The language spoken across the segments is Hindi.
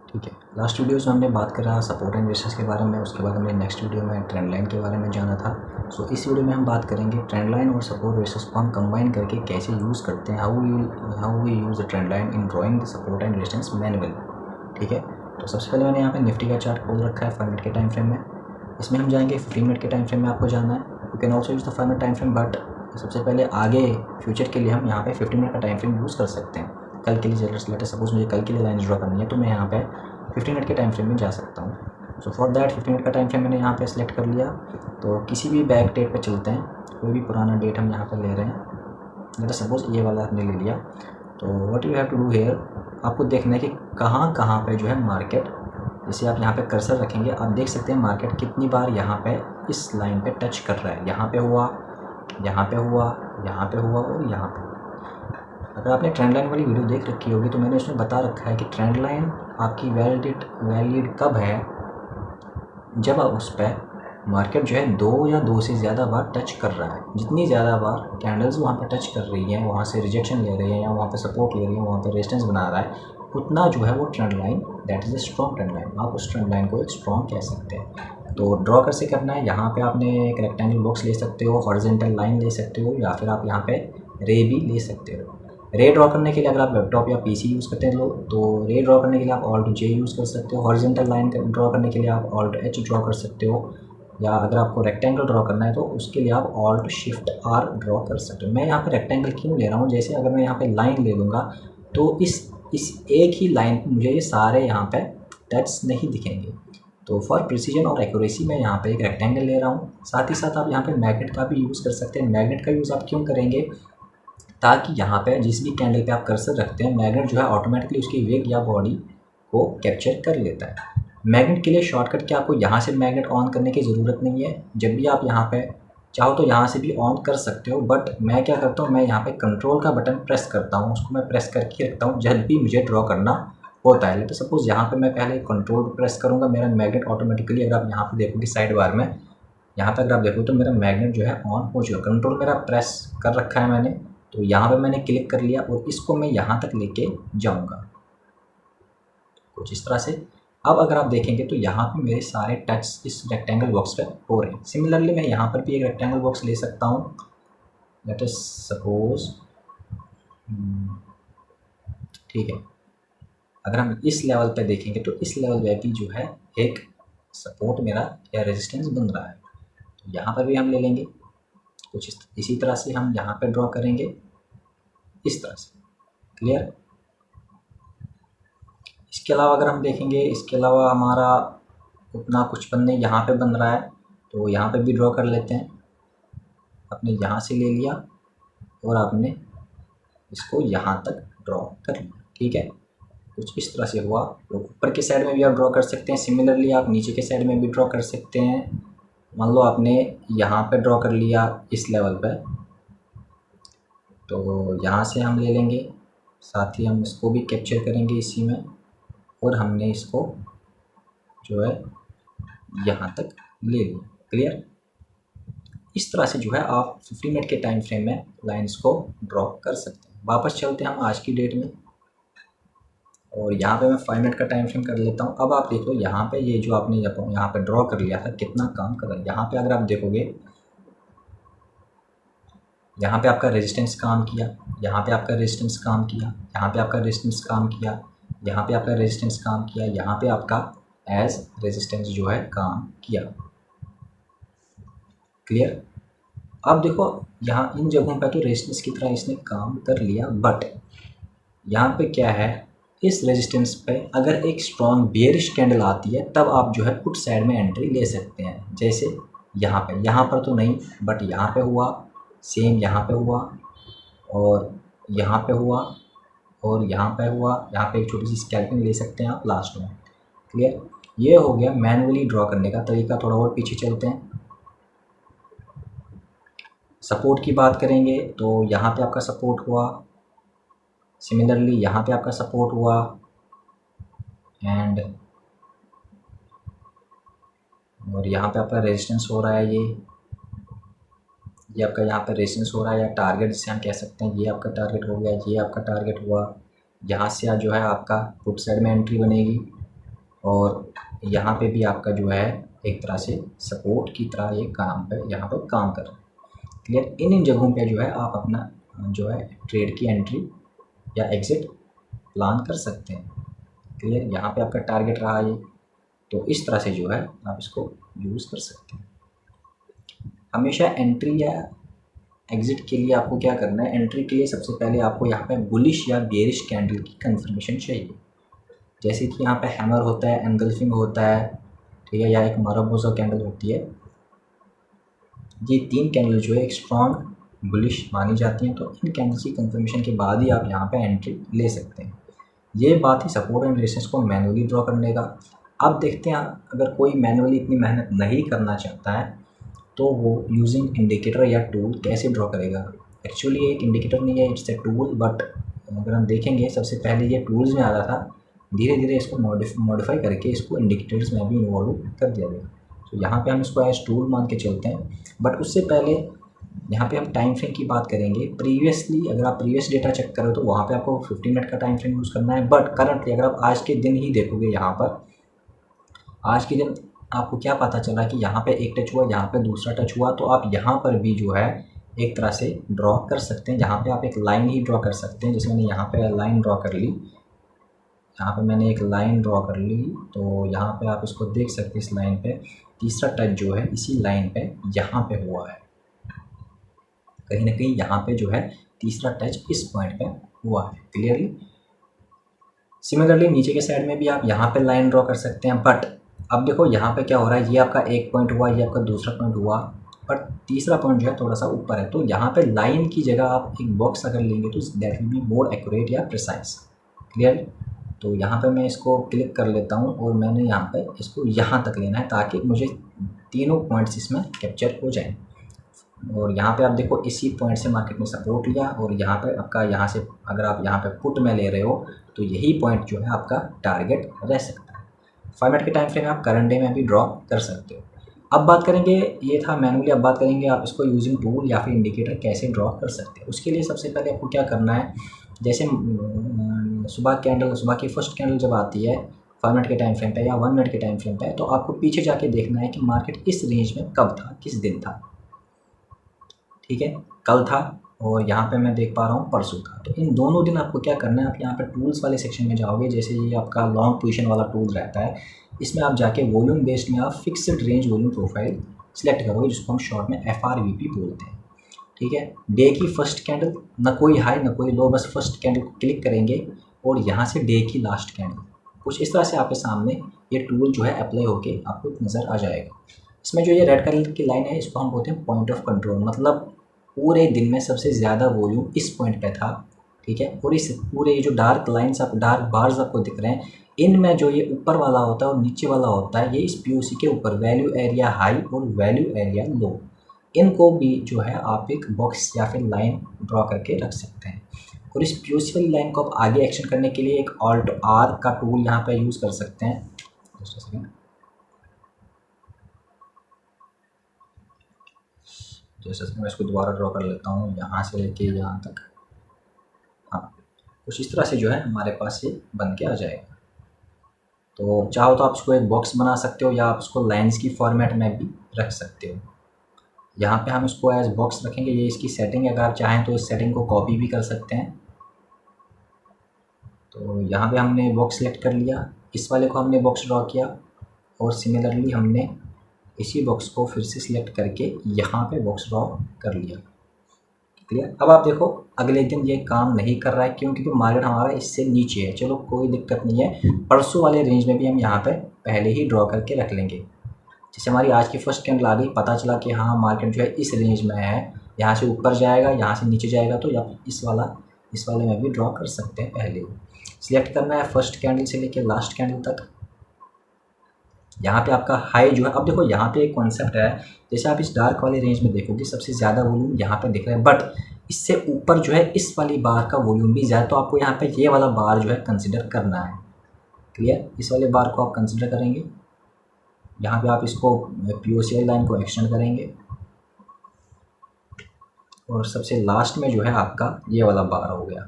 ठीक है, लास्ट वीडियोज़ में हमने बात करा सपोर्ट एंड रेजिस्टेंस के बारे में, उसके बाद हमने नेक्स्ट वीडियो में ट्रेंड लाइन के बारे में जाना था। सो इस वीडियो में हम बात करेंगे ट्रेंड लाइन और सपोर्ट रेजिस्टेंस को हम कंबाइन करके कैसे यूज़ करते हैं, how we use the trend line in drawing the support and resistance manual. ठीक है, तो सबसे पहले मैंने यहाँ पे निफ्टी का चार्ट खोल रखा है 5 मिनट के टाइम फ्रेम में। इसमें हम जाएंगे 15 मिनट के टाइम फ्रेम में, आपको जाना है। You can also use the 5 minute time frame, but सबसे पहले आगे फ्यूचर के लिए हम यहाँ पे 15 मिनट का टाइम फ्रेम यूज़ कर सकते हैं। कल के लिए लेटर सपोज मुझे कल के लिए लाइन ड्रॉ करनी है, तो मैं यहाँ पे 15 मिनट के टाइम फ्रेम में जा सकता हूँ। सो फॉर दैट 15 मिनट का टाइम फ्रेम मैंने यहाँ पे सेलेक्ट कर लिया। तो किसी भी बैक डेट पे चलते हैं, कोई भी पुराना डेट हम यहाँ पे ले रहे हैं। लेटर सपोज ये वाला हमने ले लिया। तो what you have to do here, आपको देखना है कि कहाँ कहाँ पे जो है मार्केट, जैसे आप यहाँ पे कर्सर रखेंगे आप देख सकते हैं मार्केट कितनी बार यहाँ पे इस लाइन पे टच कर रहा है। यहाँ पे हुआ, यहाँ पे हुआ, यहाँ पे हुआ और यहाँ पे। अगर आपने ट्रेंड लाइन वाली वीडियो देख रखी होगी तो मैंने उसमें बता रखा है कि ट्रेंड लाइन आपकी वैलिड कब है, जब आप उस पर मार्केट जो है 2 या 2 से ज़्यादा बार टच कर रहा है। जितनी ज़्यादा बार कैंडल्स वहाँ पर टच कर रही हैं, वहाँ से रिजेक्शन ले रही हैं या वहाँ पर सपोर्ट ले रही हैं, वहाँ पर रेजिस्टेंस बना रहा है, उतना जो है वो trend line, that is a strong trend line. आप उस ट्रेंड लाइन को एक स्ट्रॉन्ग कह सकते हैं। तो ड्रॉ कैसे करना है, यहाँ पे आपने एक रेक्टेंगल बॉक्स ले सकते हो, हॉरिजॉन्टल लाइन ले सकते हो, या फिर आप यहाँ पे रे भी ले सकते हो। रे ड्रॉ करने के लिए अगर आप लैपटॉप या पीसी यूज़ करते हैं तो रे ड्रॉ करने के लिए आप ऑल्ट जे यूज़ कर सकते हो। हॉरिजॉन्टल लाइन ड्रॉ करने के लिए आप ऑल्ट एच ड्रॉ कर सकते हो, या अगर आपको रेक्टेंगल ड्रॉ करना है तो उसके लिए आप ऑल्ट शिफ्ट आर ड्रॉ कर सकते हो। मैं यहाँ पे रेक्टेंगल क्यों ले रहा हूँ, जैसे अगर मैं यहाँ पे लाइन ले लूँगा तो इस एक ही लाइन पर मुझे ये सारे यहाँ पे टच नहीं दिखेंगे। तो फॉर प्रिसीजन और एक्यूरेसी मैं यहाँ पे एक रेक्टेंगल ले रहा हूँ। साथ ही साथ आप यहाँ पे मैग्नेट का भी यूज़ कर सकते हैं। मैग्नेट का यूज़ आप क्यों करेंगे, ताकि यहाँ पे जिस भी कैंडल पे आप कर्सर रखते हैं मैग्नेट जो है ऑटोमेटिकली उसकी वेग या बॉडी को कैप्चर कर लेता है। मैग्नेट के लिए शॉर्टकट क्या, आपको यहाँ से मैग्नेट ऑन करने की ज़रूरत नहीं है। जब भी आप यहाँ पे चाहो तो यहाँ से भी ऑन कर सकते हो, बट मैं क्या करता हूँ, मैं यहाँ पे कंट्रोल का बटन प्रेस करता हूँ, उसको मैं प्रेस करके रखता हूँ जब भी मुझे ड्रॉ करना होता है। तो सपोज़ यहाँ पे मैं पहले कंट्रोल प्रेस करूँगा, मेरा मैग्नेट ऑटोमेटिकली, अगर आप यहाँ पे देखोगे साइड बार में, यहाँ पे अगर आप देखो तो मेरा मैग्नेट जो है ऑन हो चुका, कंट्रोल मेरा प्रेस कर रखा है मैंने। तो यहाँ पे मैंने क्लिक कर लिया और इसको मैं यहाँ तक लेके जाऊँगा कुछ इस तरह से। अब अगर आप देखेंगे तो यहाँ पे मेरे सारे टच इस रेक्टेंगल बॉक्स पे हो रहे हैं। सिमिलरली मैं यहाँ पर भी एक रेक्टेंगल बॉक्स ले सकता हूँ। लेट अस सपोज, ठीक है, अगर हम इस लेवल पे देखेंगे तो इस लेवल पे भी जो है एक सपोर्ट मेरा या रेजिस्टेंस बन रहा है। तो यहाँ पर भी हम ले लेंगे कुछ इसी तरह से, हम यहाँ पे ड्रॉ करेंगे इस तरह से। क्लियर। इसके अलावा अगर हम देखेंगे, इसके अलावा हमारा उतना कुछ बनने यहाँ पे बन रहा है, तो यहाँ पे भी ड्रॉ कर लेते हैं। आपने यहाँ से ले लिया और आपने इसको यहाँ तक ड्रॉ कर लिया। ठीक है, कुछ इस तरह से हुआ। तो ऊपर के साइड में भी आप ड्रॉ कर सकते हैं, सिमिलरली आप नीचे के साइड में भी ड्रॉ कर सकते हैं। मान लो आपने यहाँ पे ड्रॉ कर लिया इस लेवल पे, तो यहाँ से हम ले लेंगे, साथ ही हम इसको भी कैप्चर करेंगे इसी में, और हमने इसको जो है यहाँ तक ले लिया। क्लियर। इस तरह से जो है आप 15 मिनट के टाइम फ्रेम में लाइंस को ड्रॉ कर सकते हैं। वापस चलते हैं हम आज की डेट में, और यहाँ पे मैं 5 मिनट का टाइम फ्रेम कर लेता हूँ। अब आप देखो यहाँ पे ये जो आपने यहाँ पे ड्रॉ कर लिया था कितना काम कर रहा है। यहाँ पे अगर आप देखोगे, यहाँ पे आपका रेजिस्टेंस काम किया, यहाँ पे आपका रेजिस्टेंस काम किया, यहाँ पे आपका रेजिस्टेंस काम किया, यहाँ पे आपका रेजिस्टेंस काम किया, यहाँ पे आपका एज रेजिस्टेंस जो है काम किया। क्लियर। अब देखो यहाँ इन जगहों पर तो रेजिस्टेंस की तरह इसने काम कर लिया, बट यहाँ पे क्या है, इस रेजिस्टेंस पे अगर एक स्ट्रॉन्ग बेयरिश कैंडल आती है तब आप जो है पुट साइड में एंट्री ले सकते हैं। जैसे यहाँ पर तो नहीं, बट यहाँ पे हुआ, सेम यहाँ पे हुआ, और यहाँ पे हुआ, और यहाँ पे हुआ। यहाँ पे एक छोटी सी स्कैल्पिंग ले सकते हैं आप लास्ट में। क्लियर। ये हो गया मैनुअली ड्रॉ करने का तरीका। थोड़ा और पीछे चलते हैं, सपोर्ट की बात करेंगे तो यहाँ पे आपका सपोर्ट हुआ, सिमिलरली यहाँ पे आपका सपोर्ट हुआ, एंड और यहाँ पे आपका रेजिस्टेंस हो रहा है। ये आपका यहाँ पे रेजिस्टेंस हो रहा है, या टारगेट जिसे हम कह सकते हैं। ये आपका टारगेट हो गया, ये आपका टारगेट हुआ। यहाँ से जो है आपका पुट साइड में एंट्री बनेगी, और यहाँ पे भी आपका जो है एक तरह से सपोर्ट की तरह ये काम पे यहाँ पर काम कर रहा है। क्लियर। इन जगहों पे जो है आप अपना जो है ट्रेड की एंट्री या एग्ज़िट प्लान कर सकते हैं। क्लियर। यहाँ पे आपका टारगेट रहा ये, तो इस तरह से जो है आप इसको यूज़ कर सकते हैं। हमेशा एंट्री या एग्ज़िट के लिए आपको क्या करना है, एंट्री के लिए सबसे पहले आपको यहाँ पे बुलिश या बेरिश कैंडल की कंफर्मेशन चाहिए। जैसे कि यहाँ पे हैमर होता है, एंगल्फिंग होता है, ठीक है, या एक माराबोसा कैंडल होती है। ये 3 कैंडल जो है एक स्ट्रॉन्ग बुलिश मानी जाती हैं। तो इन कैंडल्स की कंफर्मेशन के बाद ही आप यहाँ पे एंट्री ले सकते हैं। ये बात ही सपोर्ट एंड रेजिस्टेंस को मैनुअली ड्रॉ करने का। अब देखते हैं अगर कोई मैनुअली इतनी मेहनत नहीं करना चाहता है तो वो यूजिंग इंडिकेटर या टूल कैसे ड्रॉ करेगा। एक्चुअली ये एक इंडिकेटर नहीं है, इट्स ए टूल, बट अगर हम देखेंगे सबसे पहले ये टूल्स में आता था, धीरे धीरे इसको मॉडिफाई करके इसको इंडिकेटर्स में भी इन्वॉल्व कर दिया गया। तो यहाँ पे हम इसको एज टूल मान के चलते हैं। बट उससे पहले यहाँ पे हम टाइम फ्रेम की बात करेंगे। प्रीवियसली अगर आप प्रीवियस डेटा चेक करो तो वहाँ पे आपको 15 मिनट का टाइम फ्रेम यूज़ करना है। बट करंटली अगर आप आज के दिन ही देखोगे, यहाँ पर आज के दिन आपको क्या पता चला कि यहाँ पे एक टच हुआ, यहाँ पे दूसरा टच हुआ, तो आप यहाँ पर भी जो है एक तरह से ड्रॉ कर सकते हैं। यहाँ पे आप एक लाइन ही ड्रॉ कर सकते हैं। जैसे मैंने यहाँ पे लाइन ड्रॉ कर ली, यहाँ पे मैंने एक लाइन ड्रॉ कर ली, तो यहाँ पे आप इसको देख सकते हैं। इस लाइन पे तीसरा टच जो है इसी लाइन पे यहाँ पे हुआ है, कहीं ना कहीं यहाँ पे जो है तीसरा टच इस पॉइंट पे हुआ है। क्लियरली। सिमिलरली नीचे के साइड में भी आप यहाँ पे लाइन ड्रॉ कर सकते हैं। बट अब देखो यहाँ पे क्या हो रहा है, ये आपका एक पॉइंट हुआ, ये आपका दूसरा पॉइंट हुआ, बट तीसरा पॉइंट जो है थोड़ा सा ऊपर है। तो यहाँ पे लाइन की जगह आप एक बॉक्स अगर लेंगे तो that will be more accurate या प्रिसाइज। क्लियर। तो यहाँ पे मैं इसको क्लिक कर लेता हूँ और मैंने यहाँ पे इसको यहाँ तक लेना है ताकि मुझे तीनों पॉइंट्स इसमें कैप्चर हो जाएँ। और यहाँ पे आप देखो इसी पॉइंट से मार्केट ने सपोर्ट लिया, और यहाँ पे आपका यहाँ से अगर आप यहाँ पे पुट में ले रहे हो तो यही पॉइंट जो है आपका टारगेट रह सकता है। 5 मिनट के टाइम फ्रेम आप करंट डे में भी ड्रॉ कर सकते हो। अब बात करेंगे, ये था मैनुअली, अब बात करेंगे आप इसको यूजिंग टूल या फिर इंडिकेटर कैसे ड्रॉ कर सकते हैं। उसके लिए सबसे पहले आपको क्या करना है, जैसे सुबह की फर्स्ट कैंडल जब आती है 5 मिनट के टाइम फ्रेम पे या 1 मिनट के टाइम फ्रेम पे, तो आपको पीछे जाके देखना है कि मार्केट इस रेंज में कब था, किस दिन था। ठीक है, कल था और यहाँ पे मैं देख पा रहा हूँ परसों था। तो इन दोनों दिन आपको क्या करना है, आप यहाँ पे टूल्स वाले सेक्शन में जाओगे। जैसे ये आपका लॉन्ग पोजीशन वाला टूल रहता है, इसमें आप जाके वॉल्यूम बेस्ड में आप fixed range volume profile select करोगे, जिसको हम शॉर्ट में FRVP बोलते हैं। ठीक है, डे की फर्स्ट कैंडल, ना कोई हाई ना कोई लो, बस फर्स्ट कैंडल को क्लिक करेंगे और यहाँ से डे की लास्ट कैंडल, कुछ इस तरह से आपके सामने ये टूल जो है अप्लाई होके आपको नज़र आ जाएगा। इसमें जो ये रेड कलर की लाइन है इसको हम बोलते हैं पॉइंट ऑफ कंट्रोल, मतलब पूरे दिन में सबसे ज़्यादा वॉल्यूम इस पॉइंट पे था। ठीक है, और इस पूरे ये जो डार्क लाइंस आप डार्क बार्स आपको दिख रहे हैं, इनमें जो ये ऊपर वाला होता है और नीचे वाला होता है, ये इस POC के ऊपर वैल्यू एरिया हाई और वैल्यू एरिया लो, इनको भी जो है आप एक बॉक्स या फिर लाइन ड्रॉ करके रख सकते हैं। और इस POC वाली लाइन को आप आगे एक्शन करने के लिए एक Alt R का टूल यहाँ पे यूज़ कर सकते हैं। जस्ट अ सेकेंड, जैसे मैं इसको दोबारा ड्रॉ कर लेता हूँ यहाँ से लेके यहाँ तक। हाँ, कुछ इस तरह से जो है हमारे पास ये बन के आ जाएगा। तो चाहो तो आप इसको एक बॉक्स बना सकते हो या आप इसको लाइंस की फॉर्मेट में भी रख सकते हो। यहाँ पे हम इसको एज बॉक्स रखेंगे, ये इसकी सेटिंग है, अगर आप चाहें तो इस सेटिंग को कॉपी भी कर सकते हैं। तो यहाँ पे हमने बॉक्स सेलेक्ट कर लिया, इस वाले को हमने बॉक्स ड्रॉ किया, और सिमिलरली हमने इसी बॉक्स को फिर से सिलेक्ट करके यहाँ पे बॉक्स ड्रॉ कर लिया। क्लियर। अब आप देखो अगले दिन ये काम नहीं कर रहा है, क्यों? क्योंकि मार्केट हमारा इससे नीचे है। चलो कोई दिक्कत नहीं है, परसों वाले रेंज में भी हम यहाँ पे पहले ही ड्रॉ करके रख लेंगे। जैसे हमारी आज की फर्स्ट कैंडल आ गई, पता चला कि हाँ मार्केट जो है इस रेंज में है, यहाँ से ऊपर जाएगा, यहाँ से नीचे जाएगा, तो या इस वाले में भी ड्रॉ कर सकते हैं। पहले सिलेक्ट करना है फर्स्ट कैंडल से लेकर लास्ट कैंडल तक। यहाँ पे आपका हाई जो है, अब देखो यहाँ पे एक कॉन्सेप्ट है, जैसे आप इस डार्क वाले रेंज में देखोगे सबसे ज़्यादा वॉल्यूम यहाँ पे दिख रहा है, बट इससे ऊपर जो है इस वाली बार का वॉल्यूम भी ज़्यादा, तो आपको यहाँ पे ये वाला बार जो है कंसिडर करना है। क्लियर। इस वाले बार को आप कंसिडर करेंगे, यहाँ पे आप इसको POC लाइन को एक्सटेंड करेंगे, और सबसे लास्ट में जो है आपका ये वाला बार हो गया।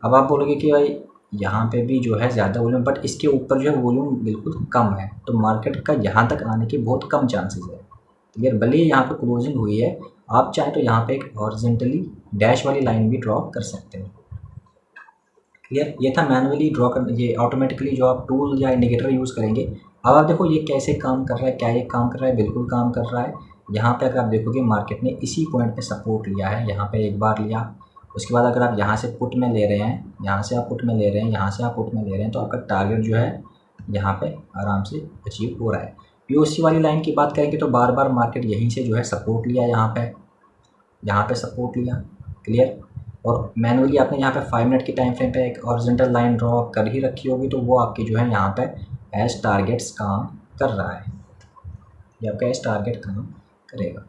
अब आप बोलोगे कि भाई यहाँ पे भी जो है ज़्यादा वॉल्यूम, बट इसके ऊपर जो है वॉल्यूम बिल्कुल कम है, तो मार्केट का यहाँ तक आने के बहुत कम चांसेस है। क्लियर। भले ही यहाँ पे क्लोजिंग हुई है, आप चाहें तो यहाँ पे एक हॉरिजॉन्टली डैश वाली लाइन भी ड्रॉ कर सकते हैं। क्लियर। ये था मैनुअली ड्रॉ कर, ये ऑटोमेटिकली जो आप टूल या इंडिकेटर यूज़ करेंगे। अब आप देखो ये कैसे काम कर रहा है, क्या ये काम कर रहा है, बिल्कुल काम कर रहा है। यहाँ पे अगर आप देखोगे मार्केट ने इसी पॉइंट पे सपोर्ट लिया है, यहाँ पे एक बार लिया, उसके बाद अगर आप यहाँ से पुट में ले रहे हैं, यहाँ से आप पुट में ले रहे हैं, यहाँ से आप पुट में ले रहे हैं, तो आपका टारगेट जो है यहाँ पे आराम से अचीव हो रहा है। पीओसी वाली लाइन की बात करेंगे तो बार बार मार्केट यहीं से जो है सपोर्ट लिया, यहाँ पे सपोर्ट लिया। क्लियर। और मैनुअली आपने यहाँ पे 5 मिनट की टाइम फ्रेम पे एक हॉरिजॉन्टल लाइन ड्रॉ कर ही रखी होगी, तो वो आपकी जो है यहाँ पे एज टारगेट्स काम कर रहा है, ये आपका एज टारगेट काम करेगा।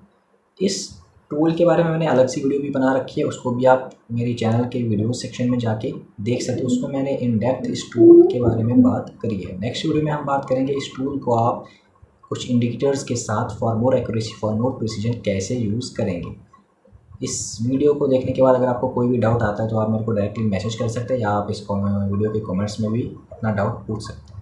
इस टूल के बारे में मैंने अलग सी वीडियो भी बना रखी है, उसको भी आप मेरी चैनल के वीडियो सेक्शन में जाके देख सकते हो। उसमें मैंने इन डेप्थ इस टूल के बारे में बात करी है। नेक्स्ट वीडियो में हम बात करेंगे इस टूल को आप कुछ इंडिकेटर्स के साथ for more accuracy, for more precision कैसे यूज़ करेंगे। इस वीडियो को देखने के बाद अगर आपको कोई भी डाउट आता है तो आप मेरे को डायरेक्टली मैसेज कर सकते हैं, या आप इस वीडियो के कमेंट्स में भी अपना डाउट पूछ सकते हैं।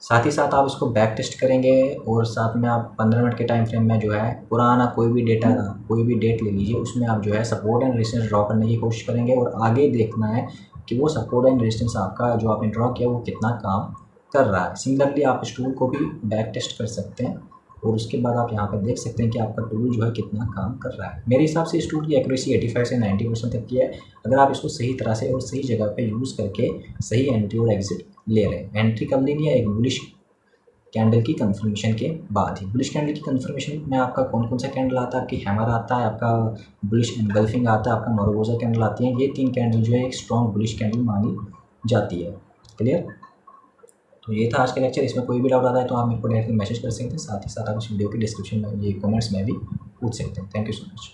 साथ ही साथ आप इसको बैक टेस्ट करेंगे, और साथ में आप 15 मिनट के टाइम फ्रेम में जो है पुराना कोई भी डेटा, कोई भी डेट ले लीजिए, उसमें आप जो है सपोर्ट एंड रेजिस्टेंस ड्रॉ करने की कोशिश करेंगे, और आगे देखना है कि वो सपोर्ट एंड रेजिस्टेंस आपका जो आपने ड्रॉ किया वो कितना काम कर रहा है। सिमिलरली आप इस टूल को भी बैक टेस्ट कर सकते हैं, और उसके बाद आप यहाँ पर देख सकते हैं कि आपका टूल जो है कितना काम कर रहा है। मेरे हिसाब से इस टूल की एक्यूरेसी 85 से 90% तक की है, अगर आप इसको सही तरह से और सही जगह पे यूज़ करके सही एंट्री और एग्जिट ले रहे हैं। एंट्री कब लेनी है, एक बुलिश कैंडल की कंफर्मेशन के बाद ही। बुलिश कैंडल की कंफर्मेशन में आपका कौन कौन सा कैंडल आता है, आपकी हैमर आता है, आपका बुलिश एनगल्फिंग आता है, आपका मोरोबोजा कैंडल आती है। ये 3 कैंडल जो है एक स्ट्रॉन्ग बुलिश कैंडल मानी जाती है। क्लियर। तो ये था आज का लेक्चर। इसमें कोई भी डाउट आता है तो आप मेरे को डायरेक्टली मैसेज कर सकते हैं, साथ ही साथ आप इस वीडियो के डिस्क्रिप्शन में, ये कमेंट्स में भी पूछ सकते हैं। Thank you so much.